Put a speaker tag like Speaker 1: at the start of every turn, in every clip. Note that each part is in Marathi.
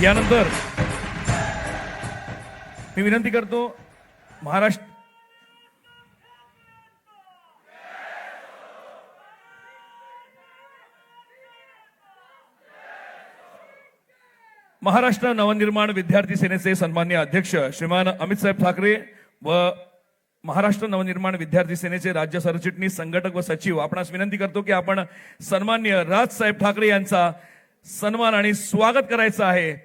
Speaker 1: यानंतर मी विनंती करतो महाराष्ट्र नवनिर्माण विद्यार्थी सेनेचे सन्माननीय अध्यक्ष श्रीमान अमित साहेब ठाकरे व महाराष्ट्र नवनिर्माण विद्यार्थी सेनेचे राज्य सरचिटणीस संघटक व सचिव आपणास विनंती करतो की आपण सन्माननीय राजसाहेब ठाकरे यांचा सन्मान आणि स्वागत करायचं आहे।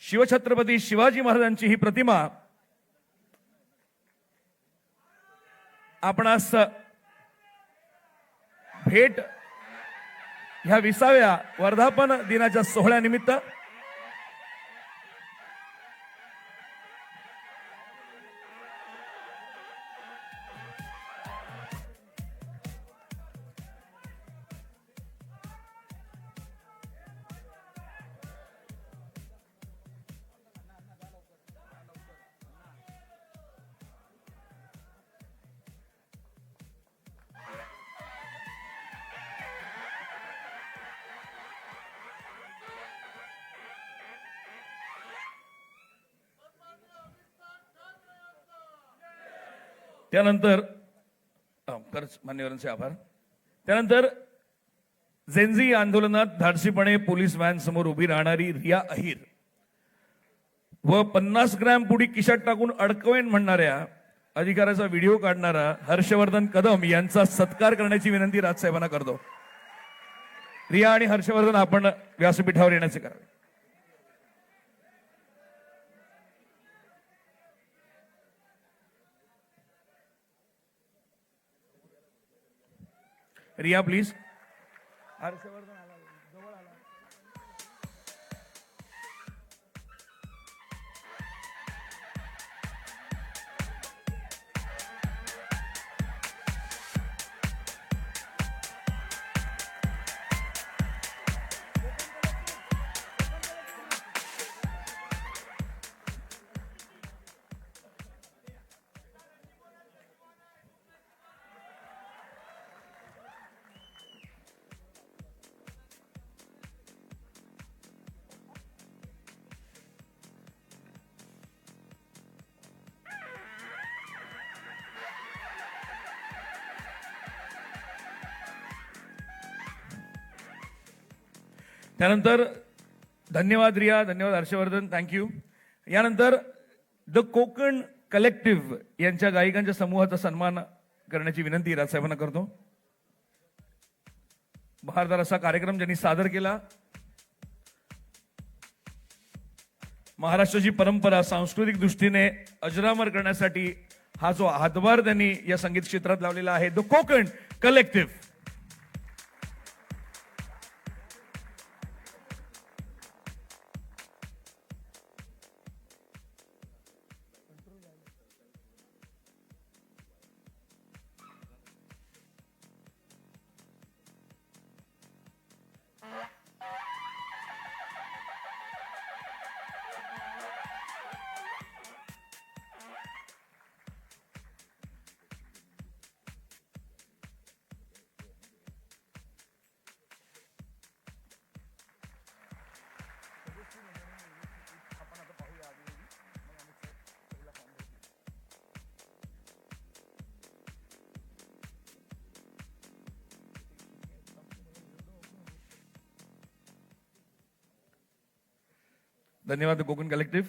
Speaker 1: शिवछत्रपती शिवाजी महाराजांची ही प्रतिमा आपणास भेट ह्या 20व्या वर्धापन दिनाच्या सोहळ्यानिमित्त त्यानंतर खरंच मान्यवरांचे आभार। त्यानंतर जेनझी आंदोलनात धाडसीपणे पोलीस व्हॅन समोर उभी राहणारी रिया अहिर व 50 ग्रॅम पुडी खिशात टाकून अडकवेन म्हणणाऱ्या अधिकाऱ्याचा व्हिडिओ काढणारा हर्षवर्धन कदम यांचा सत्कार करण्याची विनंती राजसाहेबांना करतो। रिया आणि हर्षवर्धन आपण व्यासपीठावर येण्याचे करावे। रिया प्लीज। हर्षवर्धन आला जवळ आला। त्यानंतर धन्यवाद रिया, धन्यवाद हर्षवर्धन, थँक्यू। यानंतर द कोकण कलेक्टिव्ह यांच्या गायिकांच्या समूहाचा सन्मान करण्याची विनंती राजसाहेबांना करतो। बहारदार असा कार्यक्रम ज्यांनी सादर केला। महाराष्ट्राची परंपरा सांस्कृतिक दृष्टीने अजरामर करण्यासाठी हा जो हातभार त्यांनी या संगीत क्षेत्रात लावलेला आहे, द कोकण कलेक्टिव्ह। धन्यवाद कोकण कलेक्टिव्ह।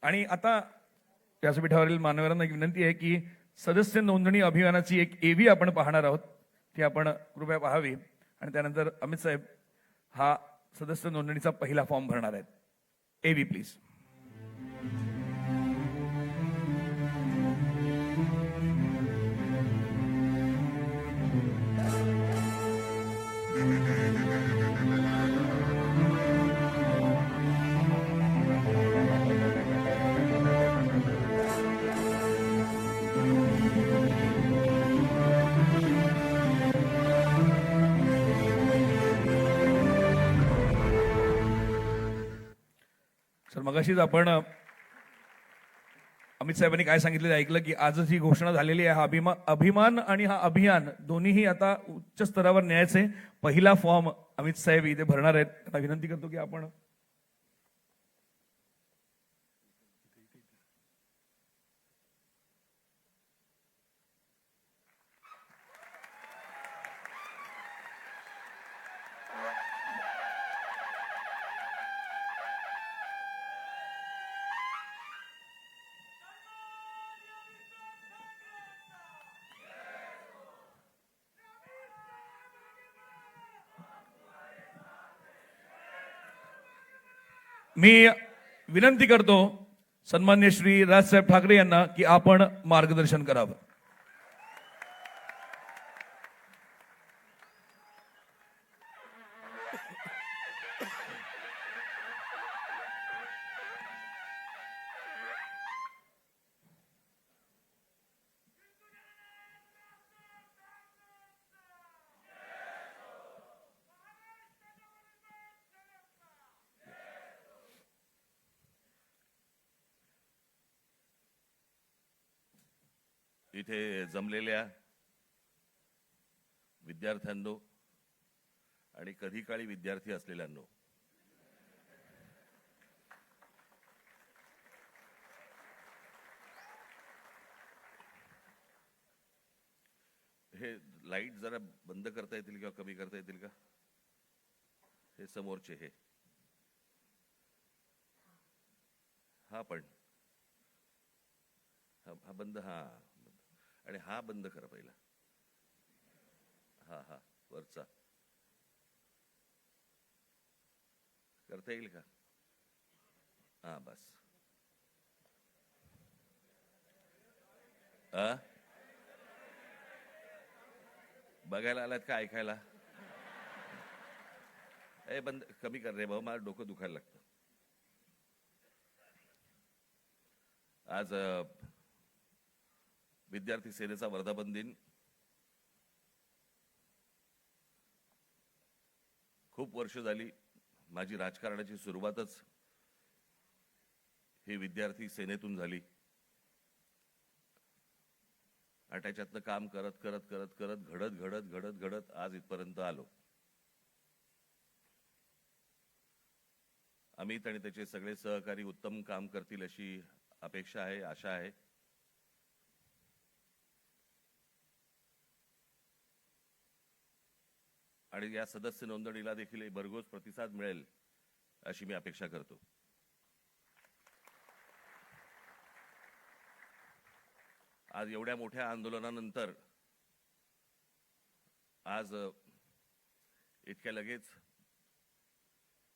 Speaker 1: आणि आता व्यासपीठावरील मान्यवरांना एक विनंती आहे की सदस्य नोंदणी अभियानाची एक एव्ही आपण पाहणार आहोत, ती आपण कृपया पाहावी। आणि त्यानंतर अमित साहेब हा सदस्य नोंदणीचा पहिला फॉर्म भरणार आहेत। एव्ही प्लीज। सर मगाशीच आपण अमित साहेबांनी काय सांगितलेलं ऐकलं की आजच ही घोषणा झालेली आहे। हा अभिमान आणि हा अभियान दोन्हीही आता उच्च स्तरावर न्यायचे। पहिला फॉर्म अमित साहेब इथे भरणार आहेत। त्यांना विनंती करतो की आपण मी विनंती करतो सन्मान्य श्री राजसाहेब ठाकरे यांना की आपण मार्गदर्शन करावं.
Speaker 2: इथे जमलेल्या विद्यार्थ्यांनो आणि कधी काळी विद्यार्थी असलेल्यांनो, हे लाईट जरा बंद करता येतील किंवा कमी करता येतील का? हे समोरचे हे हा पण हा बंद, हा आणि हा बंद करा पहिला. हा हा वरचा करता येईल का? हा बस. बघायला आलात का ऐकायला? ए बंद कमी कर रे भाऊ, मला डोकं दुखायला लागतं. आज विद्यार्थी सेनेचा वर्धापन दिन. खूप वर्ष झाली माझी राजकारणाची सुरुवातच ही विद्यार्थी सेनेतून झाली आणि त्याच्यातनं काम करत करत करत करत घडत घडत घडत घडत आज इथपर्यंत आलो. अमित आणि त्याचे सगळे सहकारी उत्तम काम करतील अशी अपेक्षा आहे, आशा आहे. आणि या सदस्य नोंदणीला देखील भरघोस प्रतिसाद मिळेल अशी मी अपेक्षा करतो. आज एवढ्या मोठ्या आंदोलनानंतर आज इतक्या लगेच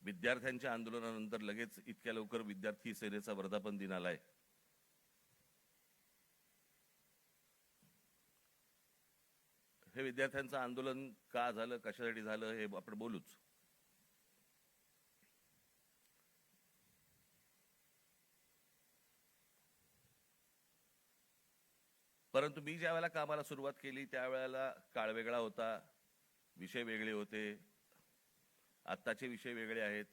Speaker 2: विद्यार्थ्यांच्या आंदोलनानंतर लगेच इतक्या लवकर विद्यार्थी सेनेचा वर्धापन दिन आलाय. हे विद्यार्थ्यांचं आंदोलन का झालं, कशासाठी झालं हे आपण बोलूच. परंतु मी ज्या वेळेला कामाला सुरुवात केली त्यावेळेला काळ वेगळा होता, विषय वेगळे होते. आत्ताचे विषय वेगळे आहेत.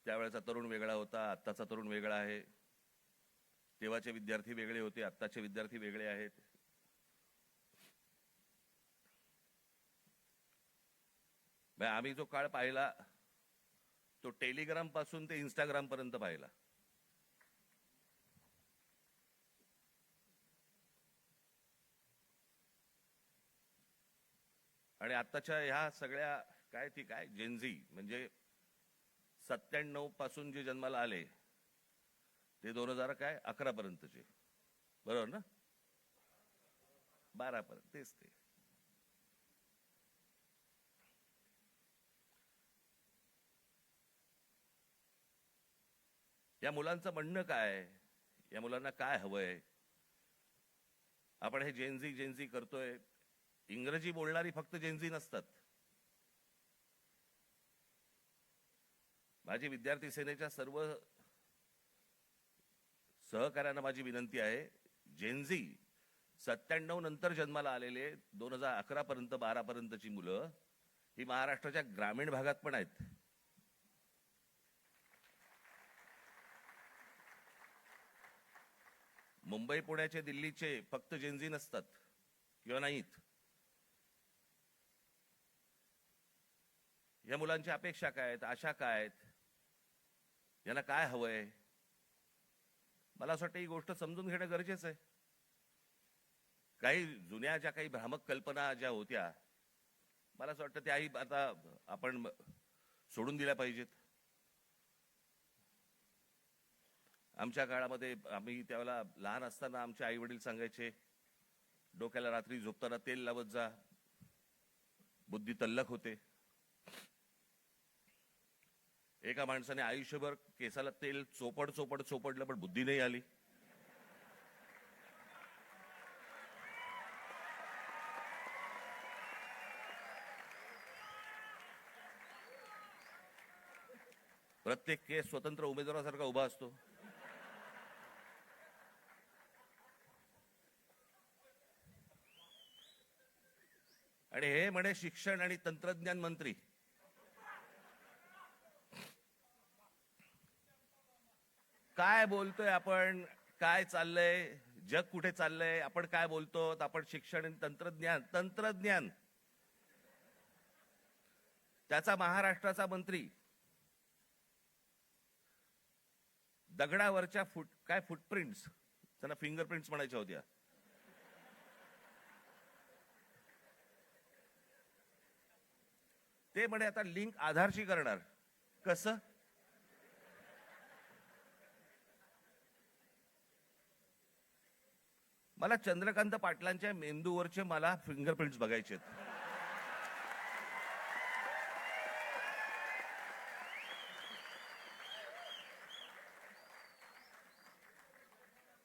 Speaker 2: त्यावेळेचा तरुण वेगळा होता, आत्ताचा तरुण वेगळा आहे. तेव्हाचे विद्यार्थी वेगळे होते, आत्ताचे विद्यार्थी वेगळे आहेत. आम्ही जो काळ पाहिला तो टेलिग्राम पासून ते इंस्टाग्राम पर्यंत पाहिला. आणि आत्ताच्या ह्या सगळ्या काय ती काय जेनझी म्हणजे 97 पासून जे जन्माला आले ते 2011 पर्यंतचे, बरोबर ना? 12 पर्यंत तेच ते. या मुलांचं म्हणणं काय, या मुलांना काय हवंय? आपण हे जेनझी जेनझी करतोय. इंग्रजी बोलणारी फक्त जेनझी नसतात. माझी विद्यार्थी सेनेच्या सर्व सहकार्यांना माझी विनंती आहे, जेनझी 97 नंतर जन्माला आलेले 2011 पर्यंत 12 पर्यंतची मुलं ही महाराष्ट्राच्या ग्रामीण भागात पण आहेत. मुंबई पुण्याचे दिल्लीचे फक्त जेनझी नसतात किंवा नाहीत. या मुलांची अपेक्षा काय आहेत, आशा काय आहेत, यांना काय हवंय? मला असं वाटतं ही गोष्ट समजून घेणं गरजेचं आहे. काही जुन्या ज्या काही भ्रामक कल्पना ज्या होत्या मला असं वाटतं त्याही आता आपण सोडून दिल्या पाहिजेत. आमच्या काळामध्ये आम्ही त्यावेळेला लहान असताना आमचे आई वडील सांगायचे, डोक्याला रात्री झोपताना तेल लावत जा, बुद्धी तल्लख होते. एका माणसाने आयुष्यभर केसाला तेल चोपड चोपड चोपडलं पण बुद्धी नाही आली. प्रत्येक केस स्वतंत्र उमेदवारासारखा उभा असतो. आणि हे म्हणे शिक्षण आणि तंत्रज्ञान मंत्री. काय बोलतोय आपण? काय चाललंय? जग कुठे चाललंय? आपण काय बोलतो? आपण शिक्षण आणि तंत्रज्ञान त्याचा महाराष्ट्राचा मंत्री दगडावरच्या फुटप्रिंट्स, त्यांना फिंगरप्रिंट्स म्हणायच्या होत्या, ते म्हणे आता लिंक आधारशी करणार. कसं? मला चंद्रकांत पाटलांच्या मेंदूवरचे मला फिंगरप्रिंट्स बघायचे आहेत.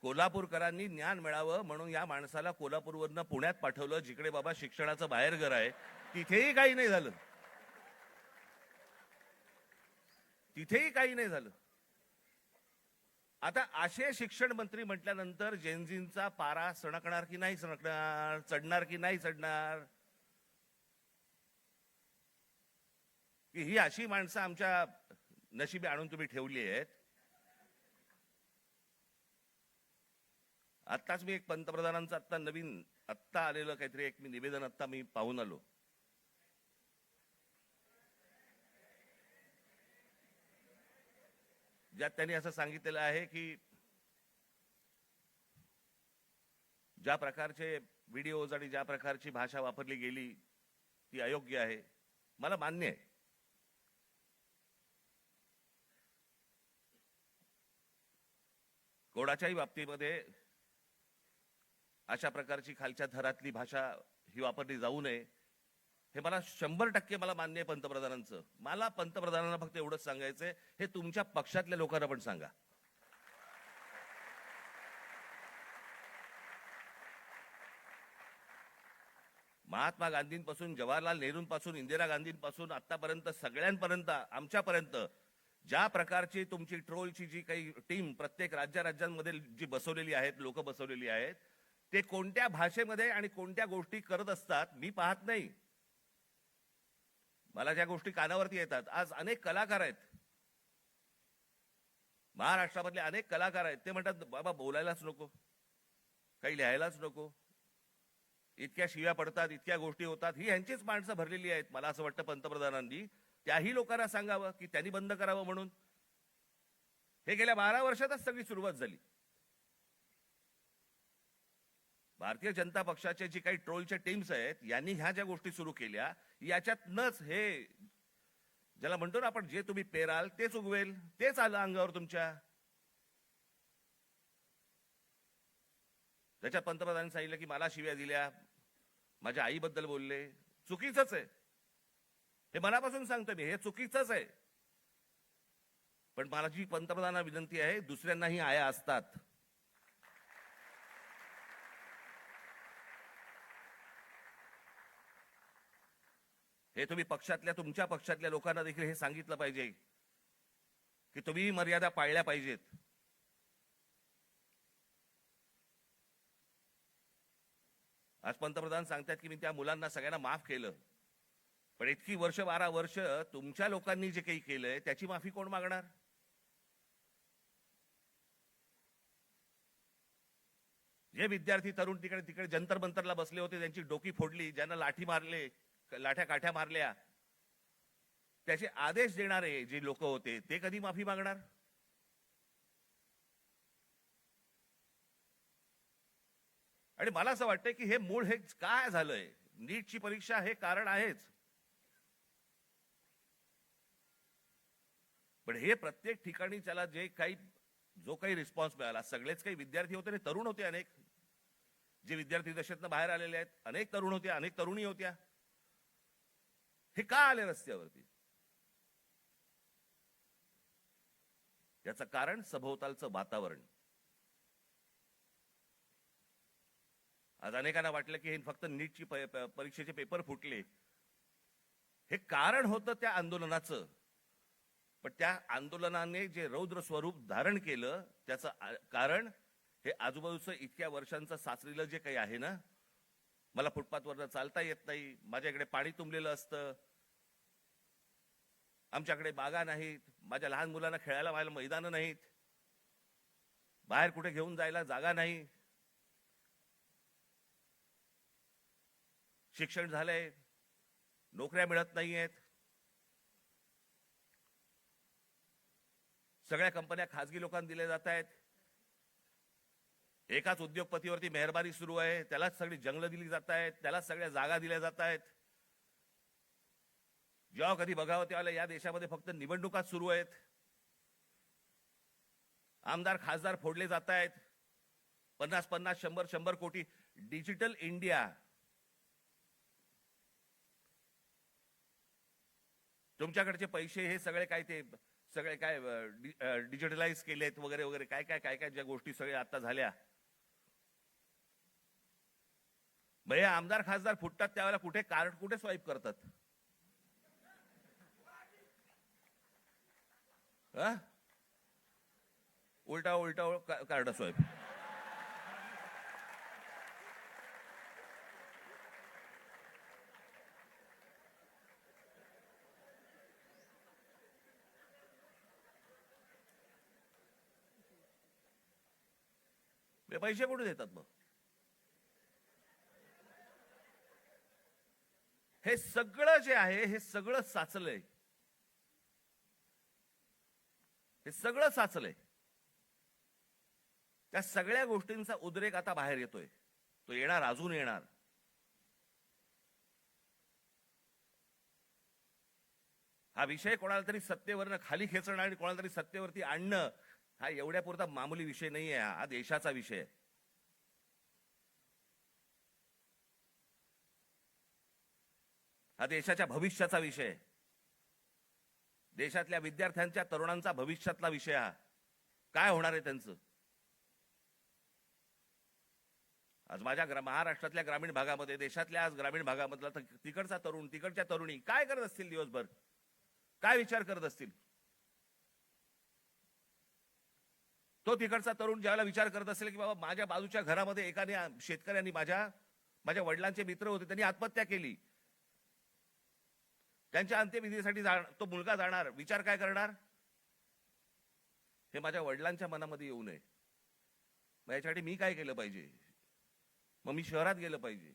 Speaker 2: कोल्हापूरकरांनी ज्ञान मिळावं म्हणून या माणसाला कोल्हापूरवरनं पुण्यात पाठवलं, जिकडे बाबा शिक्षणाचं बाहेरघर आहे. तिथेही काही नाही झालं. तिथेही काही नाही झालं. आता असे शिक्षण मंत्री म्हटल्यानंतर जेनझींचा पारा सणकणार की नाही सणकणार, चढणार की नाही चढणार, की ही अशी माणसं आमच्या नशिबी आणून तुम्ही ठेवली आहेत. आत्ताच मी एक पंतप्रधानांचं आत्ता आलेलं काहीतरी एक निवेदन आत्ता मी पाहून आलो. ज्यात त्यांनी असं सांगितलेलं आहे की ज्या प्रकारचे व्हिडिओज आणि ज्या प्रकारची भाषा वापरली गेली ती अयोग्य आहे. मला मान्य आहे. कोणाच्याही बाबतीमध्ये अशा प्रकारची खालच्या थरातली भाषा ही वापरली जाऊ नये, हे मला 100% मला मान्य आहे पंतप्रधानांचं. मला पंतप्रधानांना फक्त एवढंच सांगायचंय, हे तुमच्या पक्षातल्या लोकांना पण सांगा. महात्मा गांधींपासून जवाहरलाल नेहरूंपासून इंदिरा गांधींपासून आतापर्यंत सगळ्यांपर्यंत आमच्यापर्यंत ज्या प्रकारची तुमची ट्रोलची जी काही टीम प्रत्येक राज्यांमध्ये जी बसवलेली आहेत, लोक बसवलेली आहेत, ते कोणत्या भाषेमध्ये आणि कोणत्या गोष्टी करत असतात मी पाहत नाही. मला ज्या गोष्टी कानावरती येतात, आज अनेक कलाकार आहेत महाराष्ट्रामधले, अनेक कलाकार आहेत, ते म्हणतात बाबा बोलायलाच नको, काही लिहायलाच नको, इतक्या शिव्या पडतात, इतक्या गोष्टी होतात. ही यांचीच माणसं भरलेली आहेत. मला असं वाटतं पंतप्रधानांनी त्याही लोकांना सांगावं की त्यांनी बंद करावं म्हणून. हे गेल्या 12 वर्षातच सगळी सुरुवात झाली. भारतीय जनता पक्षाचे जी काही ट्रोलच्या टीम्स आहेत, यांनी ह्या ज्या गोष्टी सुरू केल्या, याच्यातनच हे ज्याला म्हणतो ना आपण, जे तुम्ही पेराल तेच उगवेल, तेच आलं अंगावर तुमच्या. त्याच्यात पंतप्रधानांनी सांगितलं की मला शिव्या दिल्या, माझ्या आईबद्दल बोलले. चुकीचंच आहे, हे मनापासून सांगतो मी, हे चुकीचंच आहे. पण माझी पंतप्रधानांना विनंती आहे, दुसऱ्यांनाही आया असतात. हे तुम्ही तुमच्या पक्षातल्या लोकांना देखील हे सांगितलं पाहिजे की तुम्ही मर्यादा पाळल्या पाहिजेत. आज पंतप्रधान सांगतात की मी त्या मुलांना सगळ्यांना माफ केलं, पण इतकी 12 वर्ष तुमच्या लोकांनी जे काही केलंय त्याची माफी कोण मागणार? जे विद्यार्थी तरुण तिकडे जंतर मंतरला बसले होते, त्यांची डोकी फोडली, ज्यांना लाठ्या काठ्या मारल्या, त्याचे आदेश देणारे जे लोक होते ते कधी माफी मागणार? आणि मला असं वाटतंय की हे मूळ हे काय झालंय, नीटची परीक्षा हे कारण आहेच, पण हे प्रत्येक ठिकाणी त्याला जो काही रिस्पॉन्स मिळाला, सगळेच काही विद्यार्थी होते, तरुण होते, अनेक जे विद्यार्थी दशेतनं बाहेर आलेले आहेत, अनेक तरुण होते, अनेक तरुणी होत्या. हे का आले रस्त्यावरती? याचं कारण सभोवतालचं वातावरण. आज अनेकांना वाटलं की हे फक्त नीटची परीक्षेचे पेपर फुटले, हे कारण होतं त्या आंदोलनाचं. पण त्या आंदोलनाने जे रौद्र स्वरूप धारण केलं त्याचं कारण हे आजूबाजूचं इतक्या वर्षांचं साचलेलं जे काही आहे ना. मला फुटपाथवरनं चालता येत नाही, माझ्याकडे पाणी तुंबलेलं असतं, आमच्याकडे बागा नाहीत, माझ्या लहान मुलांना खेळायला व्हायला मैदानं नाहीत, बाहेर कुठे घेऊन जायला जागा नाही, शिक्षण झालंय, नोकऱ्या मिळत नाहीयेत, सगळ्या कंपन्या खासगी लोकांना दिल्या जात आहेत, एकाच उद्योगपतीवरती मेहरबानी सुरू आहे, त्यालाच सगळी जंगलं दिली जात आहेत, त्यालाच सगळ्या जागा दिल्या जात आहेत. जेव्हा कधी बघावं तेव्हा या देशामध्ये फक्त निवडणुकाच सुरू आहेत, आमदार खासदार फोडले जात आहेत, 50-50, 100-100 कोटी. डिजिटल इंडिया, तुमच्याकडचे पैसे हे सगळे काय ते सगळे काय डिजिटलाइज केलेत वगैरे वगैरे काय काय काय काय ज्या गोष्टी सगळ्या आता झाल्या. भैया आमदार खासदार फुटतात त्यावेळेला कुठे कार्ड कुठे स्वाईप करतात? उलटा उलटा कार्ड स्वाईप. पैसे कुठे देतात मग? हे सगळं जे आहे हे सगळं साचलंय, हे सगळं साचलंय. त्या सगळ्या गोष्टींचा उद्रेक आता बाहेर येतोय, तो येणार, अजून येणार. हा विषय कोणाला तरी सत्तेवरनं खाली खेचणं आणि कोणाला तरी सत्तेवरती आणणं हा एवढ्या पुरता मामूली विषय नाहीये. हा देशाचा विषय आहे. हा देशाच्या भविष्याचा विषय आहे. देशातल्या विद्यार्थ्यांच्या तरुणांचा भविष्यातला विषय हा. काय होणार आहे त्यांचं? आज माझ्या महाराष्ट्रातल्या ग्रामीण भागामध्ये, देशातल्या आज ग्रामीण भागामधला तिकडचा तरुण, तिकडच्या तरुणी काय करत असतील दिवसभर? काय विचार करत असतील? तो तिकडचा तरुण ज्यावेळेला विचार करत असेल की बाबा माझ्या बाजूच्या घरामध्ये एकाने शेतकऱ्यांनी माझ्या वडिलांचे मित्र होते, त्यांनी आत्महत्या केली, त्यांच्या अंत्यविधीसाठी तो मुलगा जाणार, विचार काय करणार? हे माझ्या वडिलांच्या मनामध्ये येऊ नये, मग याच्यासाठी मी काय केलं पाहिजे? मग मी शहरात गेलं पाहिजे.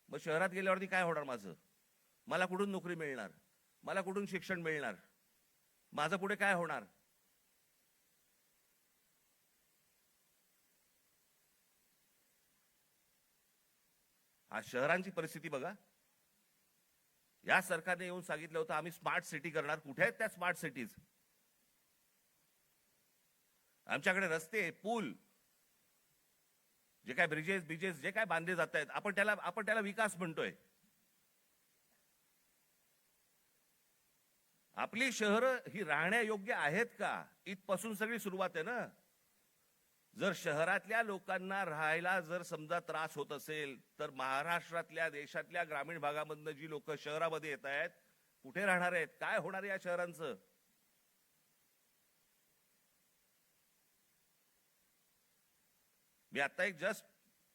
Speaker 2: मग शहरात गेल्यावरती काय होणार माझं? मला कुठून नोकरी मिळणार? मला कुठून शिक्षण मिळणार? माझं पुढे काय होणार? आज शहरांची परिस्थिती बघा. या सरकारने येऊन सांगितलं होतं आम्ही स्मार्ट सिटी करणार. कुठे आहेत त्या स्मार्ट सिटीज? आमच्याकडे रस्ते, पूल, जे काय ब्रिजेस जे काय बांधले जात आहेत, आपण त्याला विकास म्हणतोय. आपली शहरं ही राहण्यायोग्य आहेत का? इथपासून सगळी सुरुवात आहे ना. जर शहरातल्या लोकांना राहायला जर समजा त्रास होत असेल तर महाराष्ट्रातल्या, देशातल्या ग्रामीण भागामधनं जी लोक शहरामध्ये येत आहेत, कुठे राहणार आहेत? काय होणार आहे या शहरांचं? मी आता एक जस्ट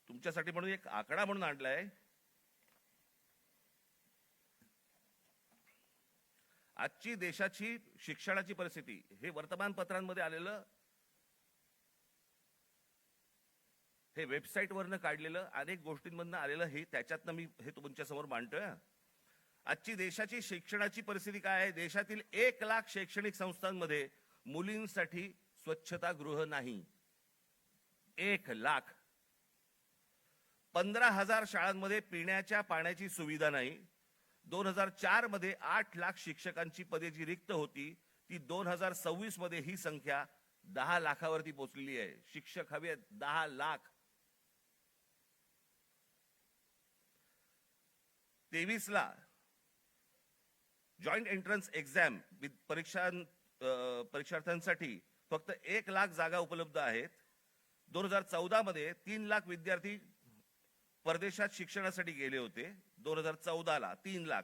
Speaker 2: तुमच्यासाठी म्हणून एक आकडा म्हणून आणलाय. आजची देशाची शिक्षणाची परिस्थिती हे वर्तमानपत्रांमध्ये आलेलं, हे वेबसाईटवरनं काढलेलं, अनेक गोष्टींमधनं आलेलं, हे त्याच्यातनं मी हे तुमच्या समोर मांडतोय. आजची देशाची शिक्षणाची परिस्थिती काय आहे? देशातील 1 लाख शैक्षणिक संस्थांमध्ये मुलींसाठी स्वच्छतागृह नाही. 1 लाख. 15,000 शाळांमध्ये पिण्याच्या पाण्याची सुविधा नाही. 2004 मध्ये 8 लाख शिक्षकांची पदे जी रिक्त होती ती 2026 मध्ये ही संख्या 10 लाखावरती पोहोचलेली आहे. शिक्षक हवे 10 लाख. 23 ला जॉईंट एंट्रन्स एक्झाम परीक्षार्थ्यांसाठी फक्त 1,00,000 जागा उपलब्ध आहेत. 2014 मध्ये 3,00,000 विद्यार्थी परदेशात शिक्षणासाठी गेले होते. 2014ला 3,00,000.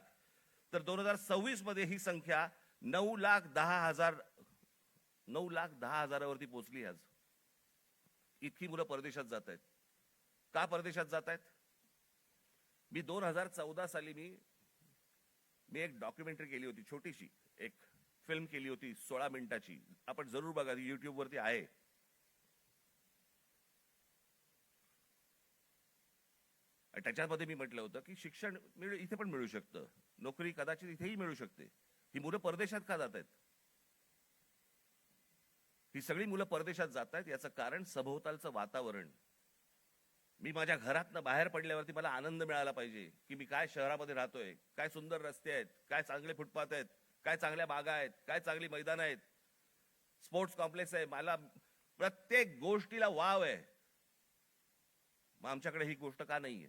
Speaker 2: तर 2026 मध्ये ही संख्या 9,10,000वरती पोहोचली आज. इतकी मुलं परदेशात जात आहेत. का परदेशात जात आहेत? मी 2014 साली मी एक डॉक्युमेंटरी केली होती, छोटीशी एक फिल्म केली होती 16 मिनिटाची. आपण जरूर बघा, YouTube वरती आहे. त्याच्यामध्ये मी म्हटलं होतं की शिक्षण इथे पण मिळू शकतं, नोकरी कदाचित इथेही मिळू शकते. ही मुलं परदेशात का जात आहेत? ही सगळी मुलं परदेशात जात आहेत याचं कारण सभोवतालचं वातावरण. मी माझ्या घरातनं बाहेर पडल्यावरती मला आनंद मिळाला पाहिजे की मी काय शहरामध्ये राहतोय, काय सुंदर रस्ते आहेत, काय चांगले फुटपाथ आहेत, काय चांगल्या बागा आहेत, काय चांगली मैदान आहेत, स्पोर्ट्स कॉम्प्लेक्स आहे. मला प्रत्येक गोष्टीला वाव आहे. मग आमच्याकडे ही गोष्ट का नाहीये?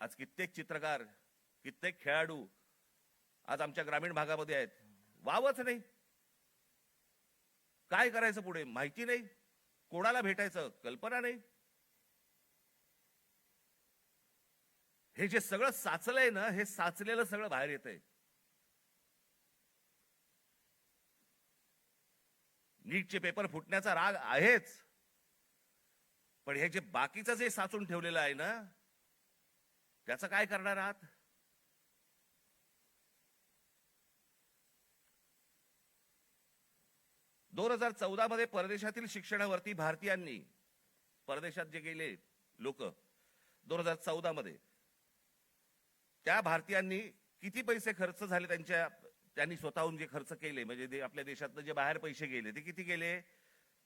Speaker 2: आज कित्येक चित्रकार, कित्येक खेळाडू आज आमच्या ग्रामीण भागामध्ये आहेत. वावच नाही. काय करायचं पुढे माहिती नाही, कोणाला भेटायचं कल्पना नाही. हे जे सगळं साचलंय ना, हे साचलेलं सगळं बाहेर येतंय. नीटचे पेपर फुटण्याचा राग आहेच, पण हे जे बाकीचं जे साचून ठेवलेलं आहे ना, त्याचं काय करणार आहात? दोन 2014 मध्ये परदेशातील शिक्षणावरती भारतीयांनी, परदेशात जे गेले लोक 2014 मध्ये, त्या भारतीयांनी किती पैसे खर्च झाले त्यांनी स्वतःहून जे खर्च केले, म्हणजे आपल्या देशातनं जे बाहेर पैसे गेले ते किती गेले?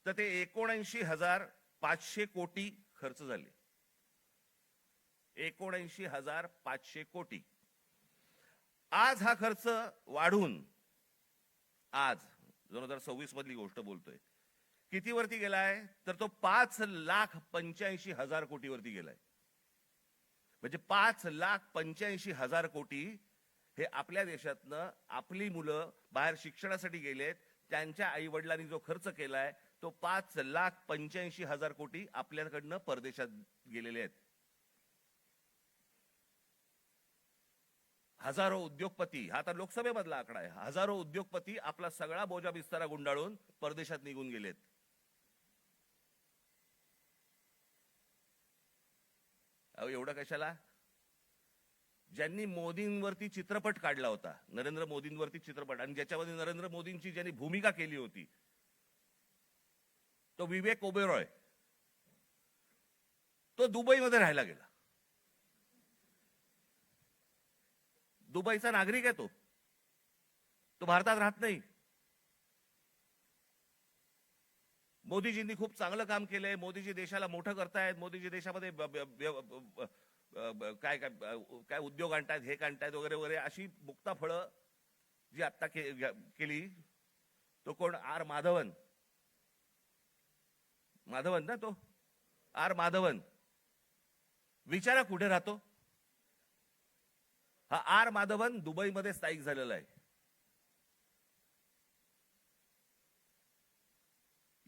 Speaker 2: तर ते 79,500 कोटी खर्च झाले. 79,500 कोटी. आज हा खर्च वाढून, आज 2026 मधली गोष्ट बोलतोय, किती वरती गेलाय? तर तो 5,85,000 कोटी वरती गेलाय. म्हणजे 5,85,000 कोटी हे आपल्या देशातनं आपली मुलं बाहेर शिक्षणासाठी गेलेत, त्यांच्या आई वडिलांनी जो खर्च केलाय तो 5,85,000 कोटी आपल्याकडनं परदेशात गेलेले आहेत. हजारो उद्योगपती, हा आता लोकसभेमधला आकडा आहे, हजारो उद्योगपती आपला सगळा बोजा बिस्तारा गुंडाळून परदेशात निघून गेलेत. अहो एवढं कशाला? ज्यांनी मोदींवरती चित्रपट काढला होता, नरेंद्र मोदींवरती चित्रपट, आणि ज्याच्यामध्ये नरेंद्र मोदींची ज्यांनी भूमिका केली होती तो विवेक ओबेरॉय, तो दुबईमध्ये राहायला गेला. दुबईचा नागरिक आहे तो भारतात राहत नाही. मोदीजींनी खूप चांगलं काम केलंय, मोदीजी देशाला मोठं करतायत, मोदीजी देशामध्ये काय काय काय उद्योग आणतायत, हे आणतायत वगैरे वगैरे, अशी मुक्ताफळं जी आता केली. तो कोण? आर माधवन ना, तो आर माधवन. विचारा कुठे राहतो हा आर माधवन? दुबईमध्ये स्थायिक झालेला आहे.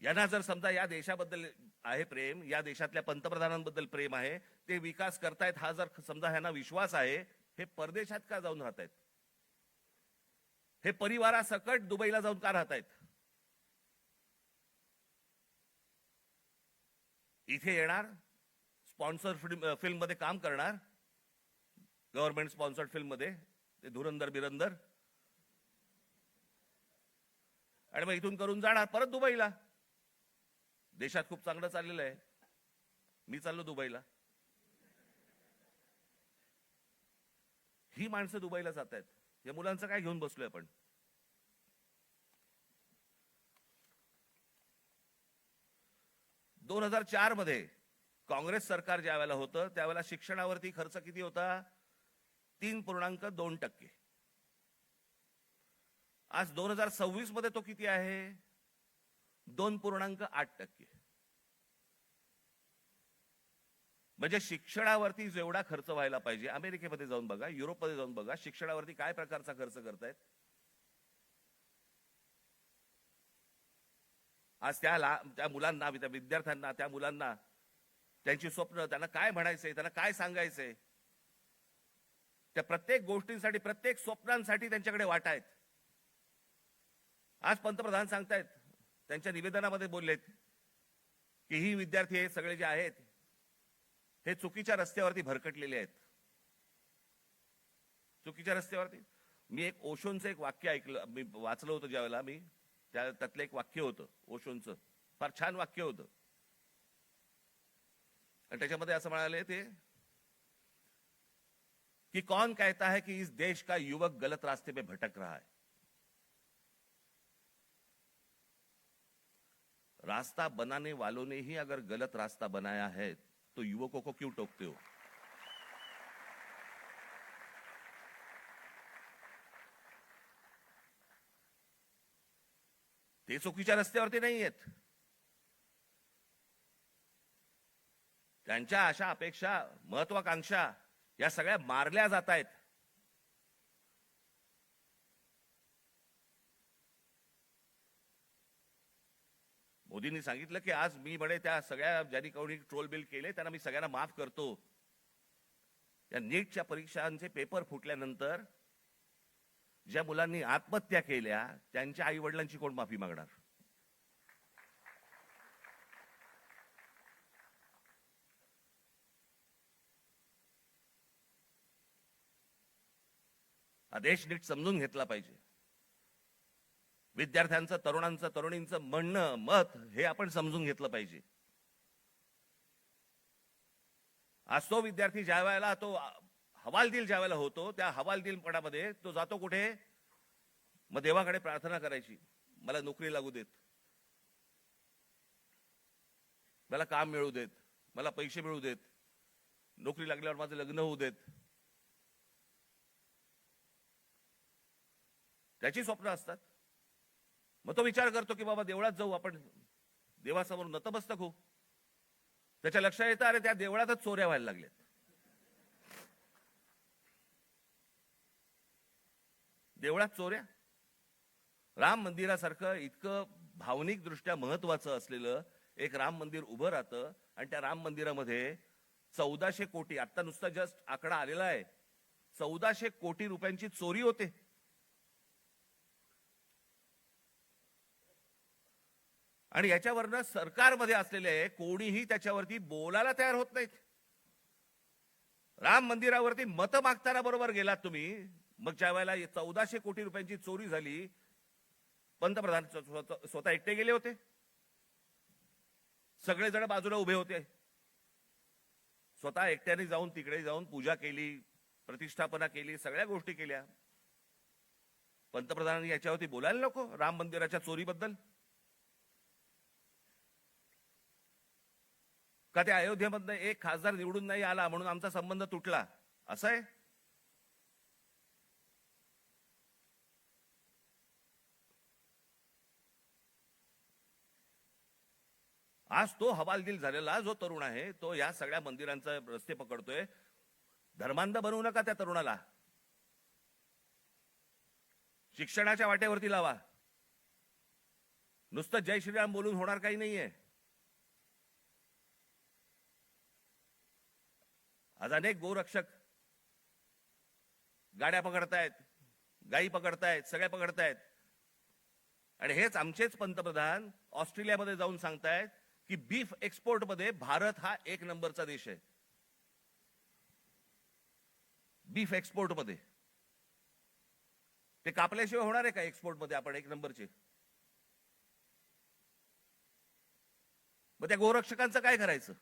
Speaker 2: यांना जर समजा या देशाबद्दल आहे प्रेम, या देशातल्या पंतप्रधानांबद्दल प्रेम आहे, ते विकास करतायत, हा जर समजा ह्यांना विश्वास आहे, हे परदेशात का जाऊन राहतायत? हे परिवारासकट दुबईला जाऊन का राहतायत? इथे येणार, स्पॉन्सर फिल्म मध्ये काम करणार, गव्हर्नमेंट स्पॉन्सर्ड फिल्म मध्ये, ते धुरंधर बिरंदर, आणि मग इथून करून जाणार परत दुबईला. देशात खूप चांगलं चाललेलं आहे, मी चाललो दुबईला. ही माणसं दुबईला जात आहेत. या मुलांचं काय घेऊन बसलोय आपण? दोन 2004 मध्ये काँग्रेस सरकार ज्या वेळेला होतं त्यावेळेला शिक्षणावरती खर्च किती होता? 3.2%. आज 2026 मध्ये तो किती आहे? 2.8%. म्हणजे शिक्षणावरती जेवढा खर्च व्हायला पाहिजे, अमेरिकेमध्ये जाऊन बघा, युरोपमध्ये जाऊन बघा, शिक्षणावरती काय प्रकारचा खर्च करतायत. आज त्या मुलांना, त्या विद्यार्थ्यांना, त्या मुलांना त्यांची स्वप्न, त्यांना काय म्हणायचंय, त्यांना काय सांगायचंय, त्या प्रत्येक गोष्टींसाठी, प्रत्येक स्वप्नांसाठी त्यांच्याकडे वाट आहेत. आज पंतप्रधान सांगतायत, त्यांच्या निवेदनामध्ये बोललेत की ही विद्यार्थी हे सगळे जे आहेत हे चुकीच्या रस्त्यावरती भरकटलेले आहेत. चुकीच्या रस्त्यावरती. मी एक ओशोंचं एक वाक्य ऐकलं, मी वाचलं होतं ज्यावेळेला मी, त्यातलं एक वाक्य होतं ओशोंचं, फार छान वाक्य होतं. आणि त्याच्यामध्ये असं म्हणाले ते कि कौन कहता है कि इस देश का युवक गलत रास्ते पे भटक रहा है. रास्ता बनाने वालों ने ही अगर गलत रास्ता बनाया है तो युवकों को क्यों टोकते हो. ते चुकीच्या रस्त्यावरती नाही आहेत. त्यांच्या आशा, अपेक्षा, महत्वाकांक्षा या सगळ्या मारल्या जात आहेत. मोदींनी सांगितलं की आज मी म्हणे त्या सगळ्या ज्यांनी कोणी ट्रोल बिल केले त्यांना मी सगळ्यांना माफ करतो. या नीटच्या परीक्षांचे पेपर फुटल्यानंतर ज्या मुलांनी आत्महत्या केल्या त्यांच्या आई वडिलांची कोण माफी मागणार. हा देश नीट समजून घेतला पाहिजे. विद्यार्थ्यांचं, तरुणांचं, तरुणींचं म्हणणं, मत हे आपण समजून घेतलं पाहिजे. आज तो विद्यार्थी ज्या वेळेला तो हवालदिल ज्या वेळेला होतो त्या हवालदिलपणामध्ये तो जातो कुठे, मग देवाकडे प्रार्थना करायची, मला नोकरी लागू देत, मला काम मिळू देत, मला पैसे मिळू देत, नोकरी लागल्यावर माझं लग्न होऊ देत. त्याची स्वप्न असतात. मग तो विचार करतो की बाबा देवळात जाऊ, आपण देवासमोर नतमस्तक होऊ. त्याच्या लक्षात येतं अरे त्या देवळातच चोऱ्या व्हायला लागल्यात. देवळात चोऱ्या. राम मंदिरासारखं इतकं भावनिक दृष्ट्या महत्वाचं असलेलं एक राम मंदिर उभं राहतं आणि त्या राम मंदिरामध्ये 1400 कोटी, आता नुसता जस्ट आकडा आलेला आहे, 1400 कोटी रुपयांची चोरी होते. आणि याच्यावरनं सरकारमध्ये असलेले कोणीही त्याच्यावरती बोलायला तयार होत नाहीत. राम मंदिरावरती मतं मागताना बरोबर गेलात तुम्ही, मग ज्या वेळेला 1400 कोटी रुपयांची चोरी झाली, पंतप्रधान स्वतः एकटे गेले होते, सगळेजण बाजूला उभे होते, स्वतः एकट्याने जाऊन तिकडे जाऊन पूजा केली, प्रतिष्ठापना केली, सगळ्या गोष्टी केल्या. पंतप्रधानांनी याच्यावरती बोलायला नको राम मंदिराच्या चोरीबद्दल. का त्या अयोध्येमधनं एक खासदार निवडून नाही आला म्हणून आमचा संबंध तुटला, असं आहे? आज तो हवालदिल झालेला जो तरुण आहे तो या सगळ्या मंदिरांचा रस्ते पकडतोय. धर्मांध बनवू नका त्या तरुणाला. शिक्षणाच्या वाटेवरती लावा. नुसतं जय श्रीराम बोलून होणार काही नाहीये. आज अनेक गोरक्षक गाड्या पकडतायत, गायी पकडतायत, सगळ्या पकडतायत. आणि हेच आमचेच पंतप्रधान ऑस्ट्रेलियामध्ये जाऊन सांगतायत की बीफ एक्सपोर्ट मध्ये भारत हा 1 नंबरचा देश आहे. बीफ एक्सपोर्ट मध्ये ते कापल्याशिवाय होणार आहे का एक्सपोर्ट मध्ये आपण 1 नंबरचे? मग त्या गोरक्षकांचं काय करायचं?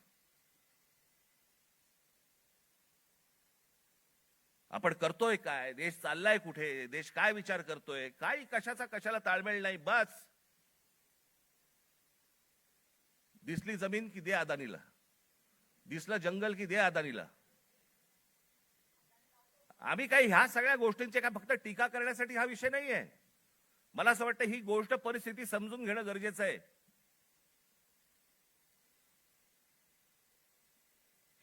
Speaker 2: आपण करतोय काय? देश चाललाय कुठे? देश काय विचार करतोय? काय कशाचा कशाला ताळमेळ नाही. बस दिसली जमीन की दे अदानीला, दिसलं जंगल की दे अदानीला. आम्ही काही ह्या सगळ्या गोष्टींचे काय फक्त टीका करण्यासाठी हा विषय नाहीये. मला असं वाटतं ही गोष्ट परिस्थिती समजून घेणं गरजेचं आहे.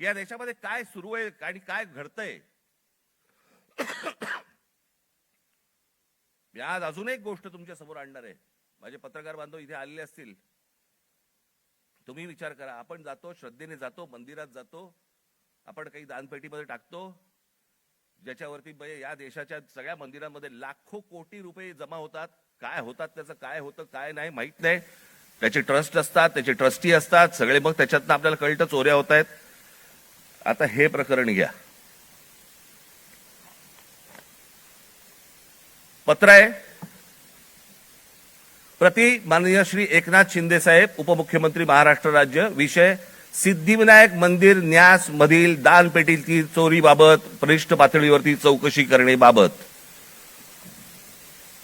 Speaker 2: या देशामध्ये काय सुरू आहे आणि काय घडतंय. मी आज अजून एक गोष्ट तुमच्या समोर आणणार आहे. माझे पत्रकार बांधव इथे आलेले असतील, तुम्ही विचार करा, आपण जातो, श्रद्धेने जातो, मंदिरात जातो, आपण काही दानपेटीमध्ये टाकतो, ज्याच्यावरती या देशाच्या सगळ्या मंदिरांमध्ये लाखो कोटी रुपये जमा होतात. काय होतात, त्याचं काय होतं काय नाही माहित नाही. त्याचे ट्रस्ट असतात, त्याचे ट्रस्टी असतात सगळे, मग त्याच्यातनं आपल्याला कळतं चोऱ्या होत आहेत. आता हे प्रकरण घ्या. पत्र आहे प्रति माननीय श्री एकनाथ शिंदे साहेब, उपमुख्यमंत्री महाराष्ट्र राज्य. विषय सिद्धिविनायक मंदिर न्यास मधील दानपेटीची चोरीबाबत वरिष्ठ पातळीवरती चौकशी करण्याबाबत.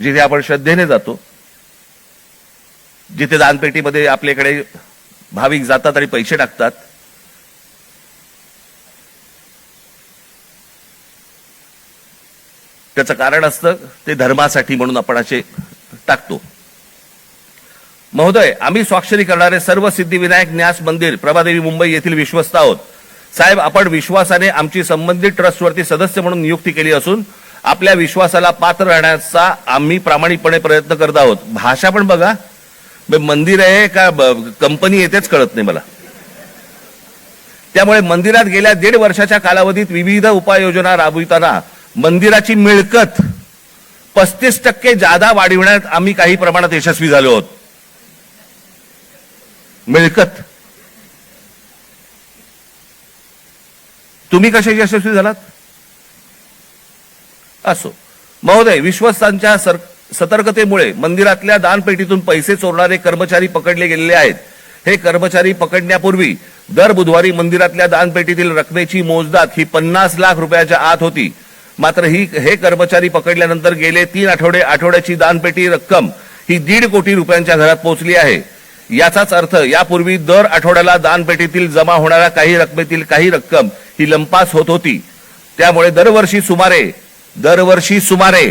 Speaker 2: जिथे आपण श्रद्धेने जातो, जिथे दानपेटीमध्ये आपल्याकडे भाविक जातात आणि पैसे टाकतात, त्याचं कारण असतं ते धर्मासाठी म्हणून आपण असे टाकतो. महोदय, आम्ही स्वाक्षरी करणारे सर्व सिद्धिविनायक न्यास मंदिर प्रभादेवी मुंबई येथील विश्वस्त आहोत. साहेब, आपण विश्वासाने आमची संबंधित ट्रस्टवरती सदस्य म्हणून नियुक्ती केली असून आपल्या विश्वासाला पात्र राहण्याचा आम्ही प्रामाणिकपणे प्रयत्न करत आहोत. भाषा पण बघा, मंदिर आहे का कंपनी येतेच कळत नाही मला. त्यामुळे मंदिरात गेल्या 1.5 वर्षाच्या कालावधीत विविध उपाययोजना राबविताना मंदिराची मिळकत 35% जादा वाढविण्यात आम्ही काही प्रमाणात यशस्वी झालो आहोत. मिळकत तुम्ही कसे यशस्वी झालात? असो महोदय, विश्वस्तांच्या सतर्कतेमुळे मंदिरातल्या दानपेटीतून पैसे चोरणारे कर्मचारी पकडले गेलेले आहेत. हे कर्मचारी पकडण्यापूर्वी दर बुधवारी मंदिरातल्या दानपेटीतील रकमेची मोजदाद ही 50 लाख रुपयाच्या आत होती. मात्र हे कर्मचारी पकडल्यानंतर गेले 3 आठवड्याची दानपेटी रक्कम ही 1.5 कोटी रुपयांच्या घरात पोहोचली आहे. याचाच अर्थ यापूर्वी दर आठवड्याला दानपेटीतील जमा होणाऱ्या काही रकमेतील काही रक्कम ही लंपास होत होती. त्यामुळे दरवर्षी सुमारे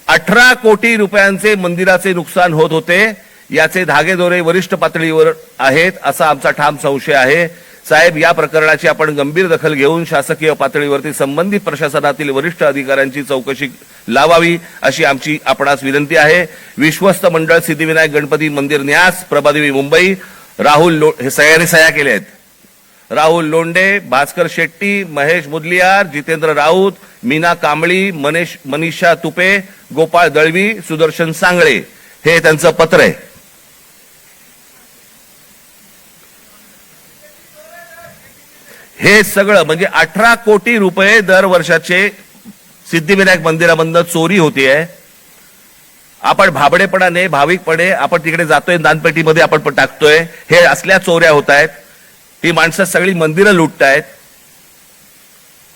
Speaker 2: 18 कोटी रुपयांचे मंदिराचे नुकसान होत होते. याचे धागेदोरे वरिष्ठ पातळीवर आहेत असा आमचा ठाम संशय आहे. साहेब, या प्रकरणाची आपण गंभीर दखल घेऊन शासकीय पातळीवरती संबंधित प्रशासनातील वरिष्ठ अधिकाऱ्यांची चौकशी लावावी अशी आमची आपणास विनंती आहे. विश्वस्त मंडळ सिद्धिविनायक गणपती मंदिर न्यास, प्रभादेवी मुंबई. हे सह्या केले आहेत. राहुल लोंढे, भास्कर शेट्टी, महेश मुदलियार, जितेंद्र राऊत, मीना कांबळी, मनीषा तुपे, गोपाळ दळवी, सुदर्शन सांगळे. हे त्यांचं पत्र आहे. हे सगळं म्हणजे 18 कोटी रुपये दर वर्षाचे सिद्धिविनायक मंदिरामधनं चोरी होतीये. आपण भाबडेपणाने, भाविकपणे आपण तिकडे जातोय, दानपेटीमध्ये आपण टाकतोय. हे असल्या चोऱ्या होत आहेत. ही माणसं सगळी मंदिरं लुटतायत.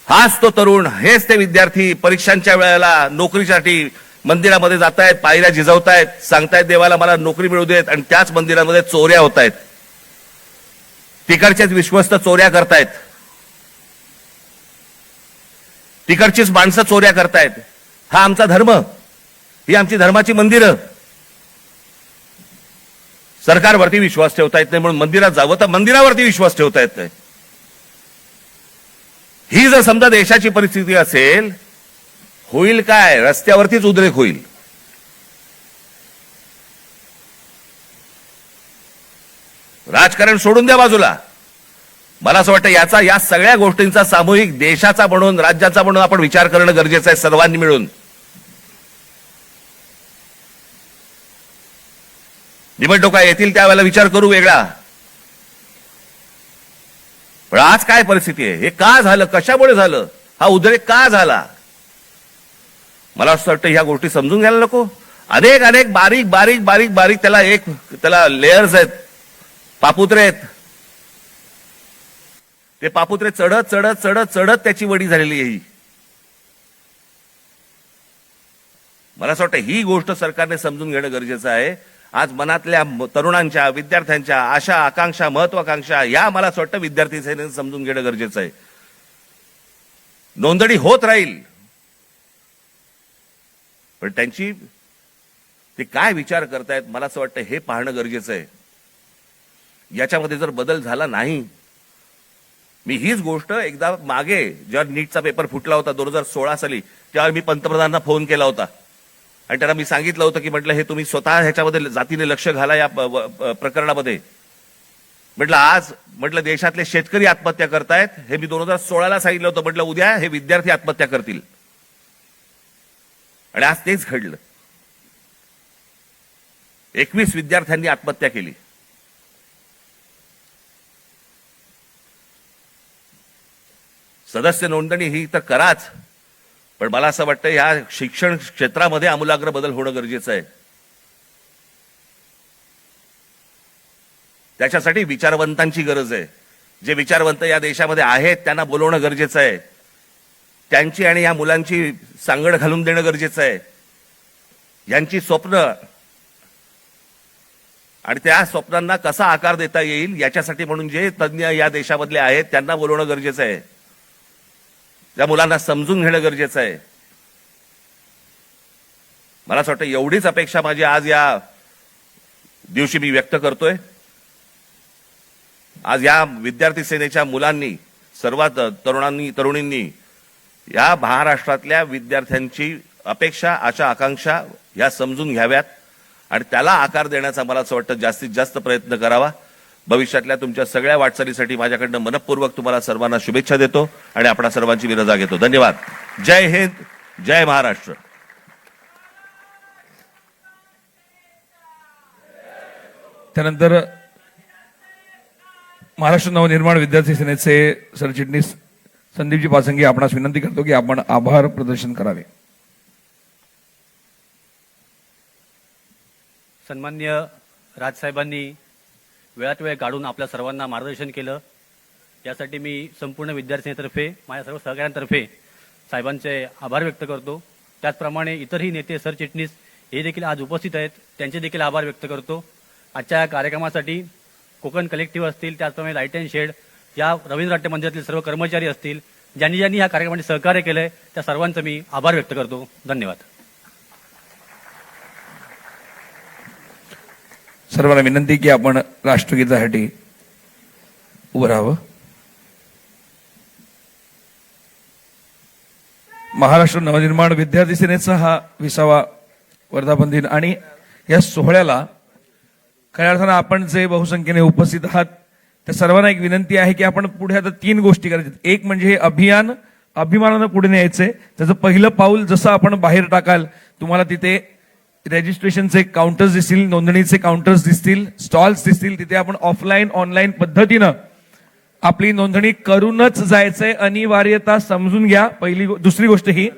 Speaker 2: हाच तो तरुण, हेच ते विद्यार्थी परीक्षांच्या वेळेला नोकरीसाठी मंदिरामध्ये जातायत, पायऱ्या झिजवतायत, सांगतायत देवाला मला नोकरी मिळू देत, आणि त्याच मंदिरामध्ये चोऱ्या होत आहेत. तिकडचेच विश्वस्त चोऱ्या करतायत. तिकडचीच माणसं चोऱ्या करतायत. हा आमचा धर्म, ही आमची धर्माची मंदिरं. सरकारवरती विश्वास ठेवता येत नाही म्हणून मंदिरात जावं, तर मंदिरावरती विश्वास ठेवता येत नाही. ही जर समजा देशाची परिस्थिती असेल, होईल काय? रस्त्यावरतीच उद्रेक होईल. राजकारण सोडून द्या बाजूला. मला असं वाटतं या सगळ्या गोष्टींचा सामूहिक देशाचा म्हणून, राज्याचा म्हणून आपण विचार करणं गरजेचं आहे सर्वांनी मिळून. निवडणुका येतील त्यावेळेला विचार करू वेगळा. पण आज काय परिस्थिती आहे? हे का झालं? कशामुळे झालं? हा उद्रेक का झाला? मला असं वाटतं ह्या गोष्टी समजून घ्यायला नको. अनेक बारीक बारीक बारीक बारीक त्याला लेयर्स आहेत, पापुत्रे आहेत. ते पापुत्रे चढत चढत चढत चढत त्याची वडी झालेली आहे. मला असं वाटतं ही गोष्ट सरकारने समजून घेणं गरजेचं आहे. आज मनातल्या तरुणांच्या, विद्यार्थ्यांच्या आशा, आकांक्षा, महत्वाकांक्षा या मला असं वाटतं विद्यार्थी सेनेने समजून घेणं गरजेचं आहे. नोंदणी होत राहील, पण त्यांची ते काय विचार करतायत मला असं वाटतं हे पाहणं गरजेचं आहे. याच्यामध्ये जर बदल झाला नाही, मी हीच गोष्ट एकदा मागे जेव्हा नीटचा पेपर फुटला होता 2016 साली, त्यावेळी मी पंतप्रधानांना फोन केला होता आणि त्यांना मी सांगितलं होतं की म्हटलं हे तुम्ही स्वतः ह्याच्यामध्ये जातीने लक्ष घाला या प्रकरणामध्ये. म्हटलं देशातले शेतकरी आत्महत्या करतायत, हे मी 2016ला सांगितलं होतं. म्हटलं उद्या हे विद्यार्थी आत्महत्या करतील, आणि आज तेच घडलं. 21 विद्यार्थ्यांनी आत्महत्या केली. सदस्य नोंदणी ही तर कराच, पण मला असं वाटतं या शिक्षण क्षेत्रामध्ये आमूलाग्र बदल होणं गरजेचं आहे. त्याच्यासाठी विचारवंतांची गरज आहे. जे विचारवंत या देशामध्ये आहेत त्यांना बोलवणं गरजेचं आहे. त्यांची आणि या मुलांची सांगड घालून देणं गरजेचं आहे. यांची स्वप्न आणि त्या स्वप्नांना कसा आकार देता येईल याच्यासाठी म्हणून जे तज्ज्ञ या देशामधले आहेत त्यांना बोलवणं गरजेचं आहे. त्या मुलांना समजून घेणं गरजेचं आहे. मला असं वाटतं एवढीच अपेक्षा माझी आज या दिवशी मी व्यक्त करतोय. आज या विद्यार्थी सेनेच्या मुलांनी, सर्व तरुणींनी या महाराष्ट्रातल्या विद्यार्थ्यांची अपेक्षा, आशा, आकांक्षा या समजून घ्याव्यात आणि त्याला आकार देण्याचा मला असं वाटतं जास्तीत जास्त प्रयत्न करावा. भविष्यातल्या तुमच्या सगळ्या वाटचालीसाठी माझ्याकडनं मनपूर्वक तुम्हाला सर्वांना शुभेच्छा देतो आणि आपणा सर्वांची मी रजा घेतो. धन्यवाद. जय हिंद, जय महाराष्ट्र.
Speaker 1: त्यानंतर महाराष्ट्र नवनिर्माण विद्यार्थी सेनेचे सरचिटणीस संदीपजी पासंगी आपणास विनंती करतो की आपण आभार प्रदर्शन करावे.
Speaker 3: सन्मान्य राजसाहेबांनी वेळात वेळ काढून आपल्या सर्वांना मार्गदर्शन केलं, यासाठी मी संपूर्ण विद्यार्थ्यांतर्फे, माझ्या सर्व सहकाऱ्यांतर्फे साहेबांचे आभार व्यक्त करतो. त्याचप्रमाणे इतरही नेते, सरचिटणीस हे देखील आज उपस्थित आहेत, त्यांचे देखील आभार व्यक्त करतो. आजच्या कार्यक्रमासाठी कोकण कलेक्टिव्ह असतील, त्याचप्रमाणे लाईट अँड शेड या रवींद्र नाट्य मंदिरातील सर्व कर्मचारी असतील, ज्यांनी या कार्यक्रमासाठी सहकार्य केलंय त्या सर्वांचं मी आभार व्यक्त करतो. धन्यवाद.
Speaker 1: सर्वांना विनंती की आपण राष्ट्रगीतासाठी उभं राहावं. महाराष्ट्र नवनिर्माण विद्यार्थी सेनेचा हा 20वा वर्धापन दिन आणि या सोहळ्याला खऱ्या अर्थानं आपण जे बहुसंख्येने उपस्थित आहात त्या सर्वांना एक विनंती आहे की आपण पुढे आता 3 गोष्टी करायच्या. एक म्हणजे हे अभियान अभिमानानं पुढे न्यायचंय. त्याचं पहिलं पाऊल जसं आपण बाहेर टाकाल, तुम्हाला तिथे रजिस्ट्रेशनचे काउंटर्स दिसतील, नोंदणीचे काउंटर्स दिसतील, स्टॉल्स दिसतील. तिथे आपण ऑफलाईन ऑनलाईन पद्धतीनं आपली नोंदणी करूनच जायचंय. अनिवार्यता समजून घ्या. दुसरी गोष्ट ही